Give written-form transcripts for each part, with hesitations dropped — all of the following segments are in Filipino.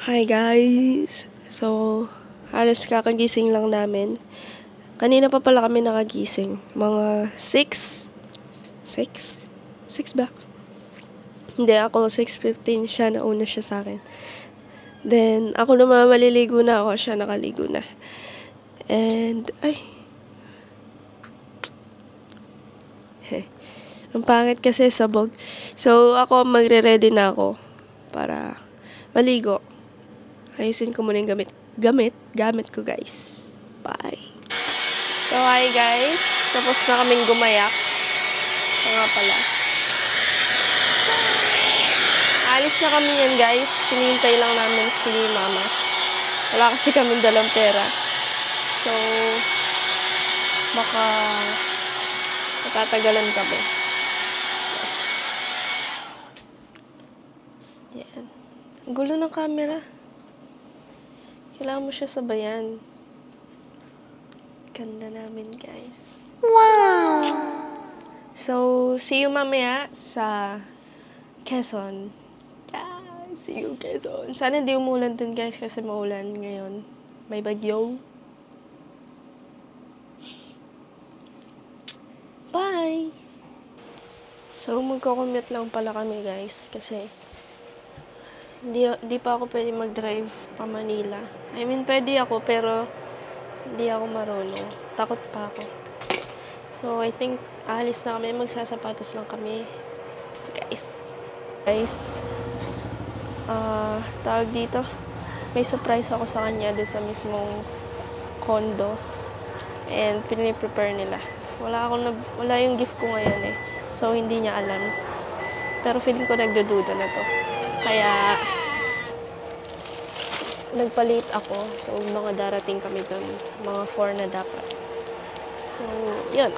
Hi guys! So, halos kakagising lang namin. Kanina pa pala kami nakagising. Mga 6? 6? 6 ba? Hindi, ako 6:15. Siya, nauna siya sa akin. Then, ako naman maliligo na ako. Siya nakaligo na. And, ang pangit kasi sabog. So, ako magre-ready na ako para maligo. Ayusin ko muna yung gamit ko guys. Bye! So, hi guys! Tapos na kaming gumayak. Ito nga pala. Alis na kami yan guys. Sinihintay lang namin si mama. Wala kasi kaming dalang pera. So, baka matatagalan kami. Yan. Ang gulo ng camera. Kailangan mo siya sabayan. Ganda namin, guys. Wow! So, see you mamaya sa Quezon. Yeah, see you, Quezon. Sana hindi umulan dun, guys, kasi maulan ngayon. May bagyo. Bye! So, magko-commute lang pala kami, guys, kasi Di pa ako pwede mag-drive pa Manila. I mean, pwede ako, pero hindi ako marunong. Takot pa ako. So, I think, aalis na kami. Magsasapatos lang kami. Guys, tawag dito. May surprise ako sa kanya doon sa mismong condo. And, piniprepare nila. Wala yung gift ko ngayon eh. So, hindi niya alam. Pero feeling ko nagdududa na to. Kaya, nagpalit ako. So, mga darating kami doon. Mga 4 na dapat. So, yun.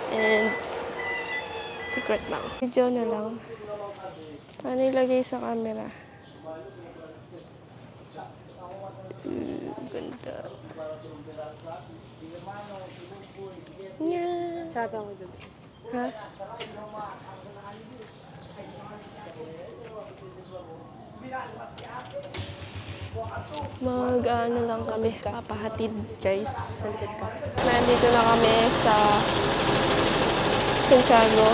And, secret lang. Video na lang. Paano ilagay sa camera? Ganda. Yeah. Ha? Mag-ano lang kami, papahatid guys. Nandito na kami sa Santiago.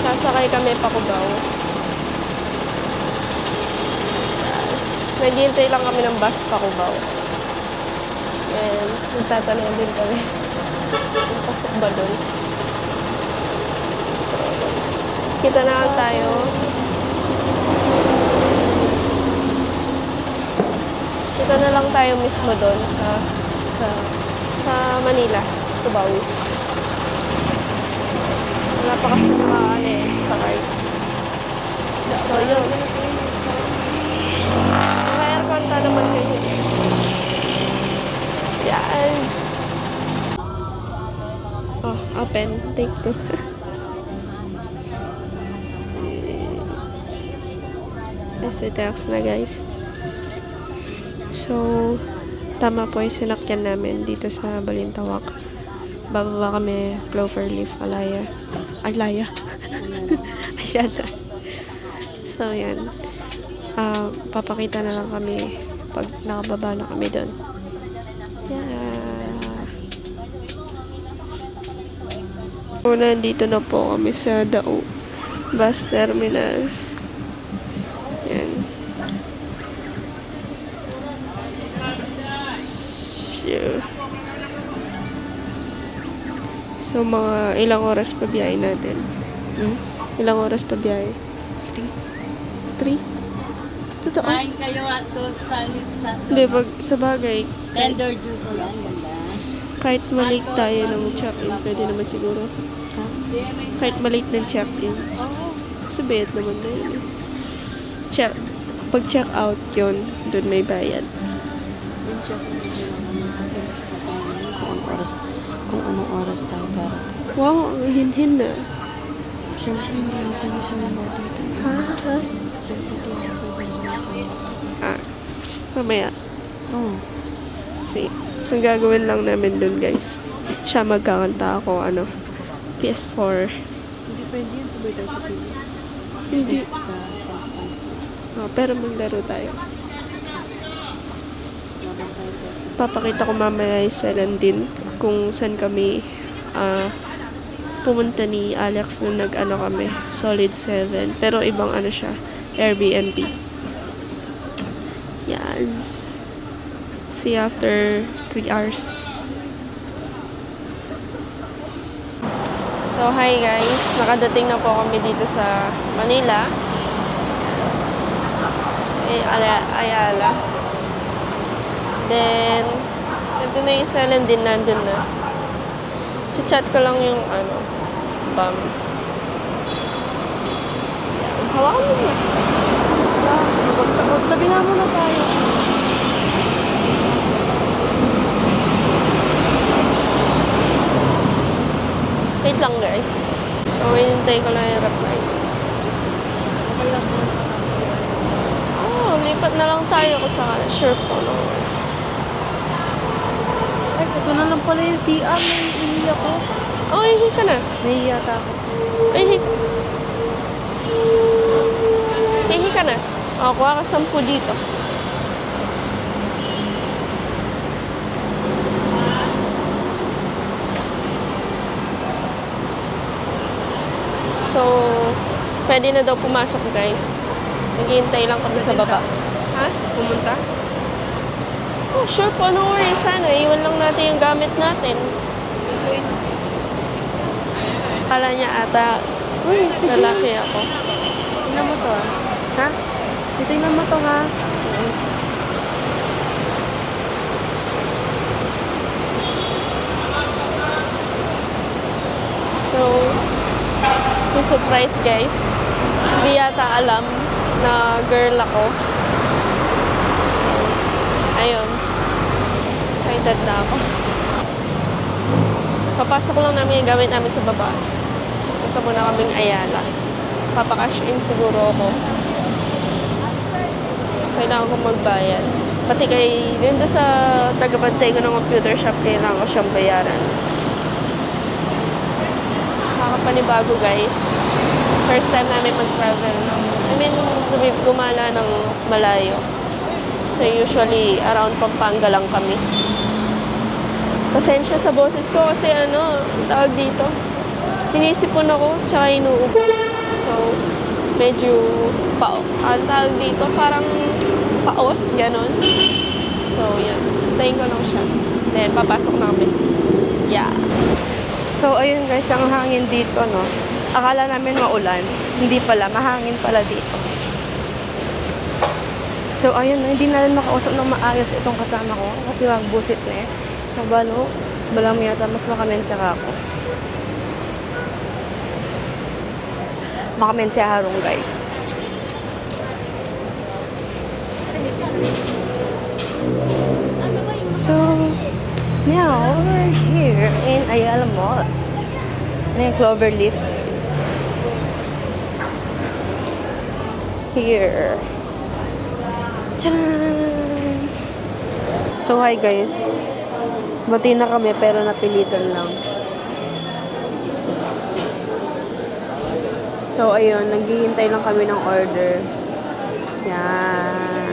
Sasakay kami pa Cubao. Naghihintay lang kami ng bus pa Cubao. And magtatanong din kami. Pasok ba doon? So, kita na lang tayo. Kita na lang tayo mismo doon sa Manila, Cubao. Wala pa kasi sa card. So, yun. Naka-aircon ta naman kayo. Yes! Oh, open. Take 2. STX na guys. So, tama po yung sinakyan namin dito sa Balintawak. Bababa kami Cloverleaf, Alaya. Ayan na. So, yan. Papakita na lang kami pag nakababa na kami doon. Nandito na po kami sa Dao Bus Terminal. Yan. So, mga ilang oras pa biyahe natin? Ilang oras pa biyahe? 3? Totoo? Kain kayo at sandwich sa... Hindi, sa bagay. Tender juice yan, ganda. Kahit malate tayo ng check-in, pwede naman siguro. Ha? Kahit malate ng check-in. Sabihin naman na yun. Pag check-out yun, doon may bayad. Yung check-in kung anong oras tayo darating. Wow, ang hinhin na. Siyempre, hindi yung kami sumabot dito. Ha? Mamaya. Oo. See, ang gagawin lang namin doon guys. Siya magkakanta ako, PS4. Hindi pwede yun, sabay tayo sa TV. Hindi. Sa cellphone. Oh, pero maglaro tayo. Sabay tayo dito. Papakita ko mamaya yung din kung saan kami pumunta ni Alex nung kami, Solid 7. Pero ibang siya, Airbnb. Yes. See you after 3 hours. So, hi guys. Nakadating na po kami dito sa Manila. Ayala. Then, ito na yung din, nandun na. Chat ko lang yung bums. Yan. Hawakan mo na. Tabi nga muna tayo. Wait lang guys. So, hinintay ko lang yung reply guys. Oh, lipat na lang tayo ko sa sure po no guys. Ay, ito na lang pala yung CR. Nahihiya ko. Oh, ihi ka na. Nahihiya ako. Ihi. Ihi ka na. Oh, kuha ka 10 dito. So, pwede na daw pumasok guys. Naghihintay lang kami sa baba. Ha? Pumunta? Oh, sure po. No worries. Sana. Iwan lang natin yung gamit natin. Kala niya ata, lalaki ako. Tingnan mo to ah. Ha? Tingnan mo to ha. So, yung surprise guys. Hindi yata alam na girl ako. So, ayun. Excited na ako. Papasok lang namin yung gamit namin sa baba. Punta muna kaming Ayala. Papakash in siguro ako. Kailangan ko magbayad. Pati kay, dun sa tagabantay ko ng computer shop, kailangan ko siyang bayaran. Nakakapanibago guys. First time namin mag-travel. I mean, gumala ng malayo. So usually, around Pampanga lang kami. Pasensya sa boses ko kasi tawag dito. Sinisipon ako, tsaka inuubo. So, medyo ang tawag dito, parang paos, ganon. So, yan. Tayin ko lang siya. Then, papasok na kami. Yeah. So, ayun guys, ang hangin dito, no? Akala namin maulan. Hindi pala, mahangin pala dito. So, ayun, hindi na rin makausap ng maayos itong kasama ko. Kasi magbusit na eh. Nabalo, balang yata mas makamensya ka ako. Makamensya harong guys. So, now we're here in Ayala Malls. Ano yung Cloverleaf? Here. Tcharan! So, hi guys. Bati na kami pero napilitan lang. So, ayun. Naghihintay lang kami ng order. Yan.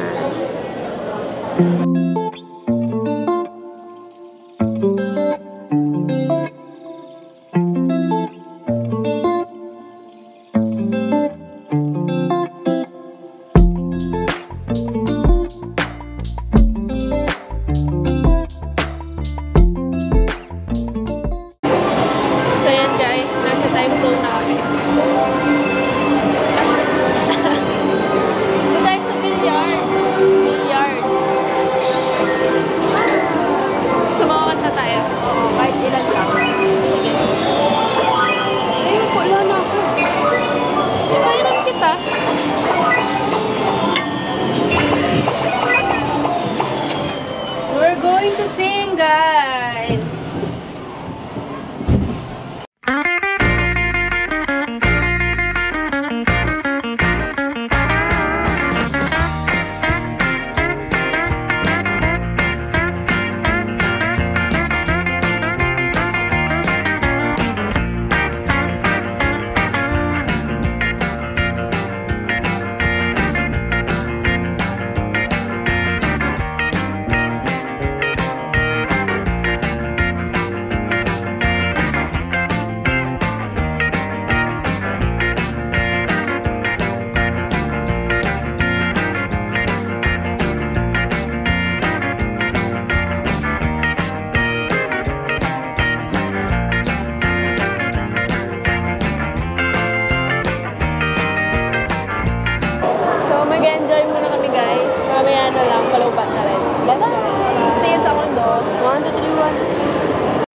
kwarto. 1, 2, 3, 1, 2, 3.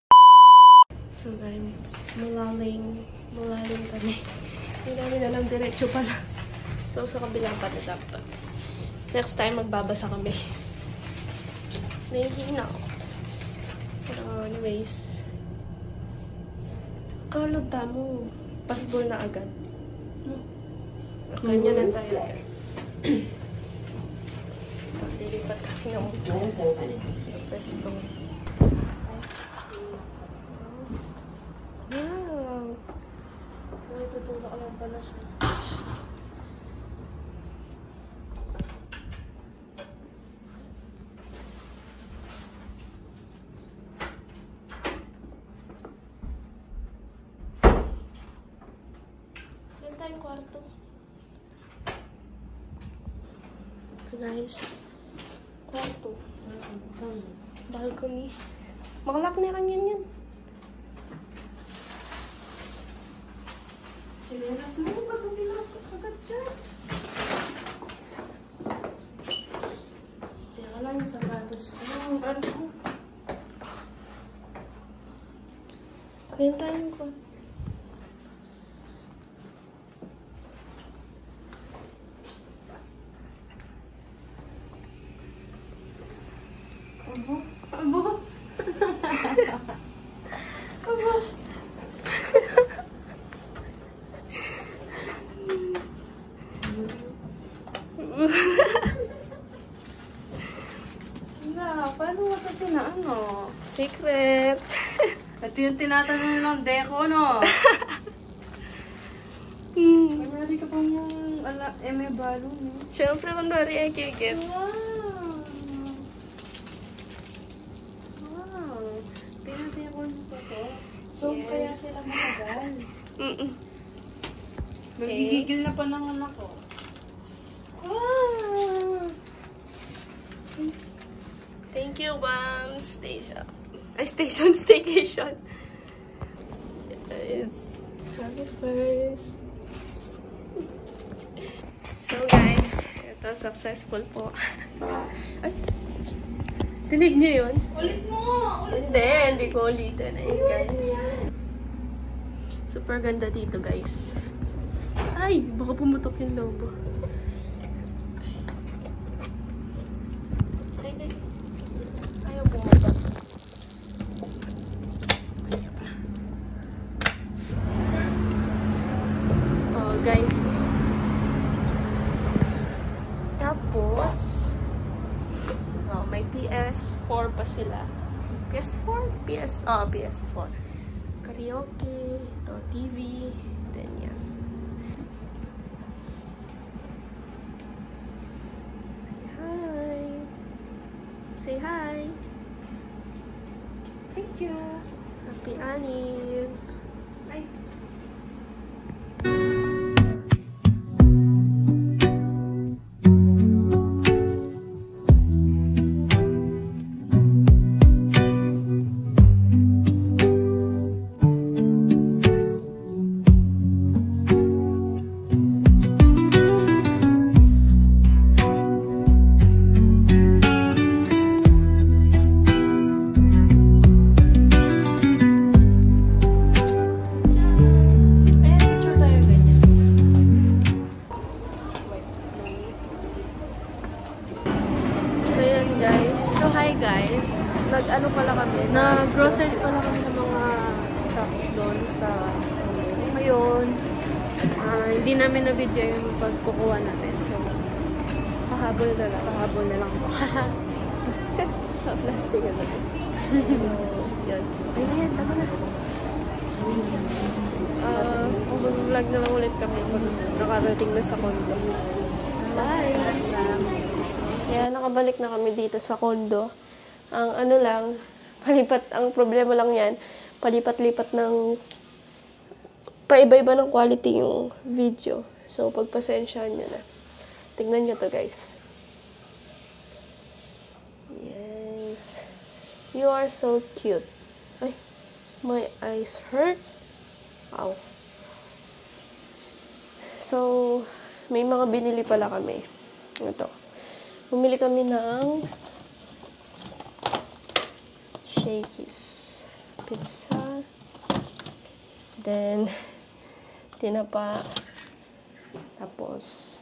So guys, malalim kami. Hindi namin alam, diretso pala. So sa kabilang pala dapat. Next time, magbabasa kami. Nahihina ako. Pero anyways, kalabta mo. Possible na agad. Ganyan lang tayo. Lilipat kami ng pwesto. Wow! So, itutulak lang pala siya. Yan tayong kwarto. Ito guys. Kwarto. Balcony. Makalak na kanyan yan. Sinelas mo, ba't ang pinasok agad dyan? Teka lang yung sapatos ko. Ano? Ganyan tayong kwarto. Abo? Abo? Abo? Paano mo ito tinaano? Secret. Ito yung tinatanong ng deko, no? Marami ka pang yung eme balo, no? Siyempre, kunwari ay kikits. Wow! Wow! Tinatiyakon mo pa to. So, Yes. kaya sila matagal. Okay. Na pa ng anak ko. Wow! Thank you, Bam. Station. Ay, station. Staycation. Yes. Happy first. So, guys. Ito, successful po. Ay. Tinig niyo yun? Ulit mo! Hindi ko ulitin. Ayun, guys. Super ganda dito, guys. Ay, baka pumutok yung lobo. Ay. Ayaw pumutok. Oh, guys. Tapos, oh, may PS4 pa sila. PS4? PS4. Karaoke, ito, TV, then yan. Say hi. Say hi. Thank you. Happy Anniv. Ay. So yan, guys. So, hi guys. Nag-ano pala kami? Na-grocery pala kami ng mga stocks doon sa ngayon. Hindi namin na-video yung pagkukuha natin. So, pahabol na lang po. Sa plastic na natin. So, yes. Ayan, tama na. Mag-vlog na lang ulit kami pag nakarating na sa condo. Bye! Kaya nakabalik na kami dito sa condo. Ang ano lang, ang problema lang yan, palipat-lipat ng, paiba-iba ng quality yung video. So, pagpasensyahan nyo na. Tingnan nyo to, guys. Yes. You are so cute. Ay, my eyes hurt. Wow. So, may mga binili pala kami. Ito. Bumili kami ng Shakey's pizza. Then, tinapa. Tapos,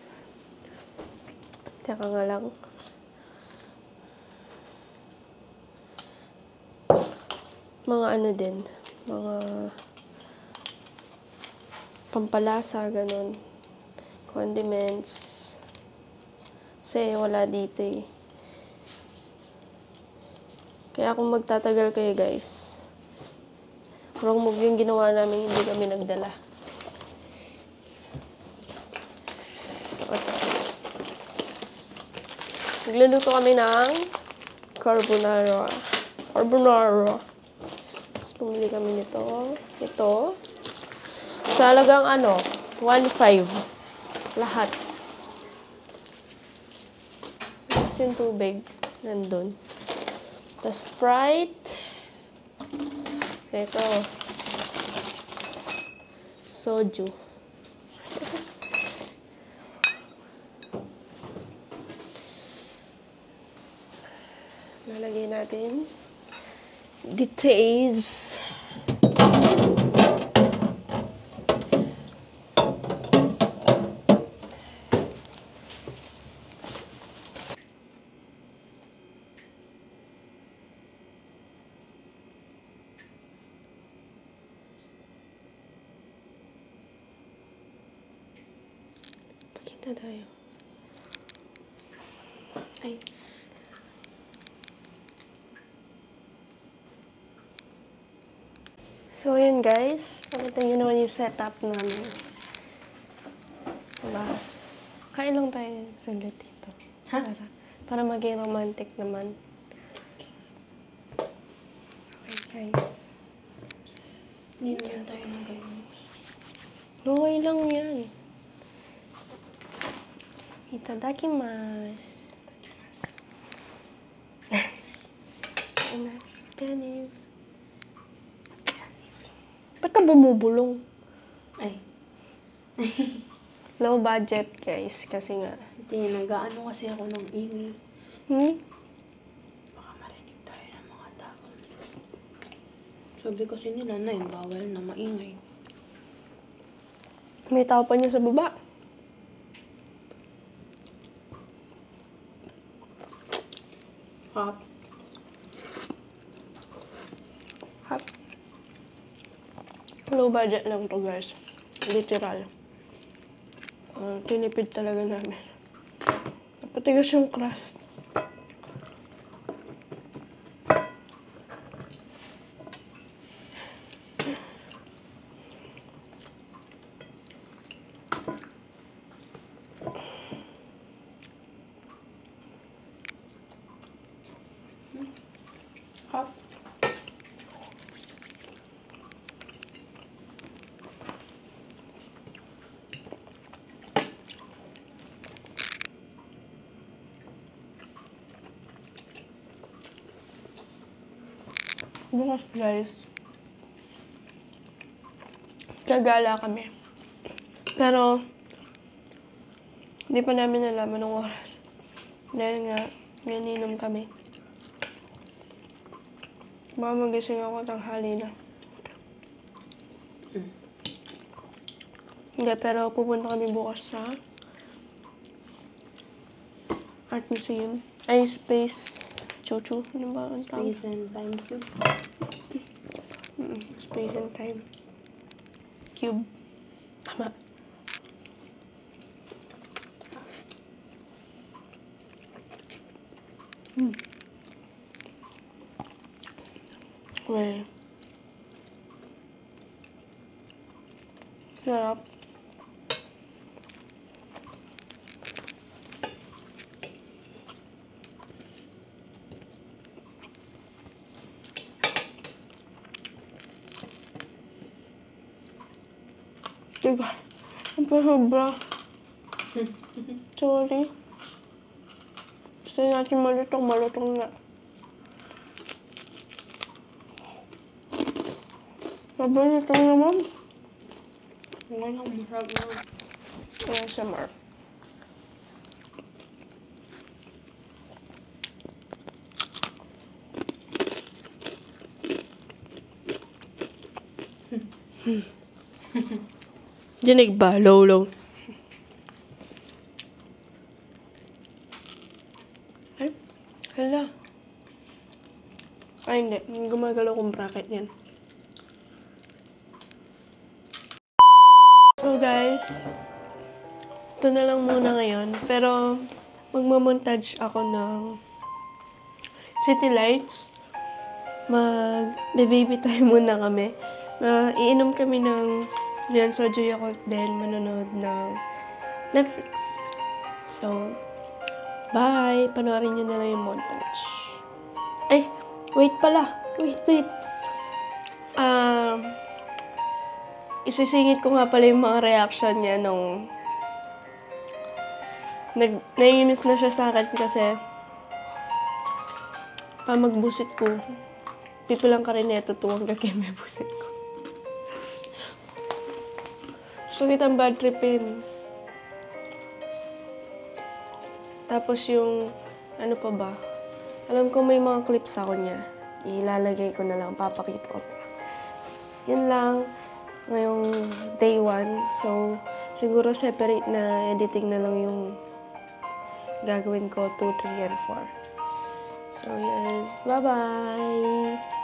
teka nga lang. Mga ano din, mga pampalasa, ganun. Condiments. Kasi wala dito eh. Kaya kung magtatagal kayo guys, wrong move yung ginawa namin, hindi kami nagdala. So, nagluluto kami ng carbonara. Tapos pumili kami nito. Ito. Sa halagang 1.5. Lahat. Tapos yung tubig. Nandun. Tapos Sprite. Ito. Soju. Lalagay natin details. Pakita tayo. Ay. So, yun guys. Nakita nyo naman yung setup namin. Diba? Kain lang tayo saglit dito. Ha? Para maging romantic naman. Okay, guys. Hindi naman tayo na ganyan. Okay lang yan. Itadakimasu. Itadakimasu. Ba't ka bumubulong? Ay. Low budget, guys. Kasi nga. Hindi, nag-aano kasi ako ng ingay. Baka marinig tayo ng mga tao. Sabi kasi nila na yun, bawal na maingay. May tao pa niya sa baba. Hot. Hot. Low budget lang to guys. Literal. Tinipid talaga namin. Napatigas yung crust. Hot. Bukas guys, gagala kami. Pero, hindi pa namin nalaman ng oras. Dahil nga, ininom kami. Baka magising ako tanghali na. Hindi, pero pupunta kami bukas sa Art Museum. Ay, Space Chuchu. Ano ba ang tawag? Space and time cube. Space and time. Cube. Tama. Well. Sarap. Diba? Ang sobra. Sorry. Gusto natin malutong na. Malutong naman. Wala lang, masarap na. ASMR. Dinig ba? Low. Ay, hala. Ay, hindi. Gumagalaw kong bracket yan. So, guys, ito na lang muna ngayon. Pero, magmamontage ako ng city lights. Mag-baby time muna kami. Iinom kami ng yan, soju yakult din. Manonood ng Netflix. So, bye! Panoorin nyo na lang yung montage. Ay, wait pala. Wait. Isisingit ko nga pala yung mga reaction niya nung naiinis na siya sa akin kasi magbusit ko. Pipilang ka rin neto tuwang may busit ko. So, kitang bad tripin. Tapos yung, ano pa ba? Alam ko may mga clips ako niya. Ilalagay ko na lang, papakita ko na lang. Yun lang, ngayong day 1. So, siguro separate na editing na lang yung gagawin ko 2, 3, and 4. So, yes. Bye-bye!